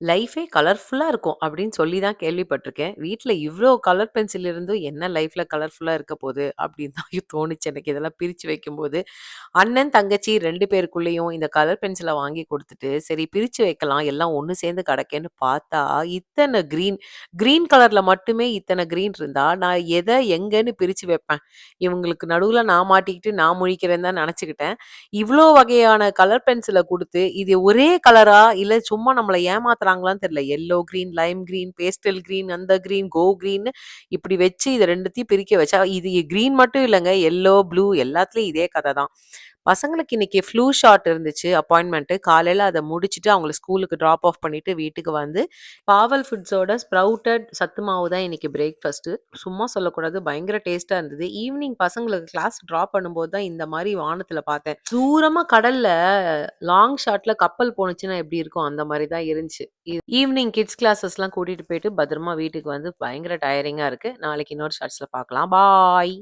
லைஃபே கலர்ஃபுல்லா இருக்கும் அப்படின்னு சொல்லி தான் கேள்விப்பட்டுருக்கேன். வீட்ல இவ்ளோ கலர் பென்சில் இருந்தும் என்ன லைஃப்ல கலர்ஃபுல்லா இருக்க போது அப்படின்னு தான் தோணுச்சு எனக்கு இதெல்லாம் பிரிச்சு வைக்கும்போது. அண்ணன், தங்கச்சி 2 பேருக்குள்ளேயும் இந்த கலர் பென்சில வாங்கி குடுத்துட்டு, சரி பிரிச்சு வைக்கலாம் எல்லாம் ஒண்ணு சேர்ந்து கிடக்கேன்னு பார்த்தா, இத்தன கிரீன் கிரீன் கலர்ல மட்டுமே இத்தன கிரீன் இருந்தா, நான் எத எங்கன்னு பிரிச்சு வைப்பேன். இவங்களுக்கு நடுவுல நான் மாட்டிக்கிட்டு நான் முழிக்கிறேன்னு தான் நெனச்சுக்கிட்டேன். இவ்ளோ வகையான கலர் பென்சில குடுத்து, இது ஒரே கலரா? இல்ல சும்மா நம்மள ஏமாத்துறாங்களான்னு தெரியல. Yellow green, Lime green, pastel green, அந்த கிரீன், கோ கிரீன்னு இப்படி வச்சு இத 2த்தையும் பிரிக்க வச்சா, இது கிரீன் மட்டும் இல்லங்க. எல்லோ, ப்ளூ எல்லாத்துலயும் இதே கத தான். பசங்களுக்கு இன்னைக்கு ஃப்ளூ ஷாட் இருந்துச்சு அப்பாயின்ட்மென்ட். காலையில அத முடிச்சுட்டு அவங்கள ஸ்கூலுக்கு ட்ராப் ஆஃப் பண்ணிட்டு வீட்டுக்கு வந்து, பாவல் ஃபுட்ஸோட ஸ்ப்ரவுட்டட் சத்து மாவு தான் இன்னைக்கு பிரேக்ஃபாஸ்ட்டு. சும்மா சொல்லக்கூடாது. பயங்கர டேஸ்ட்டா இருந்தது. ஈவினிங் பசங்களுக்கு கிளாஸ் ட்ராப் பண்ணும்போது தான் இந்த மாரி வானத்துல பார்த்தேன். தூரமா கடல்ல லாங் ஷாட்ல கப்பல் போணுச்சுன்னா எப்படி இருக்கும்? அந்த மாரி தான் இருந்துச்சு. ஈவினிங் கிட்ஸ் கிளாஸஸ்லாம் கூட்டிட்டு போயிட்டு பத்திரமா வீட்டுக்கு வந்து பயங்கர டயரிங்கா இருக்கு. நாளைக்கு இன்னொரு ஷார்ட்ஸ்ல பார்க்கலாம். பாய்.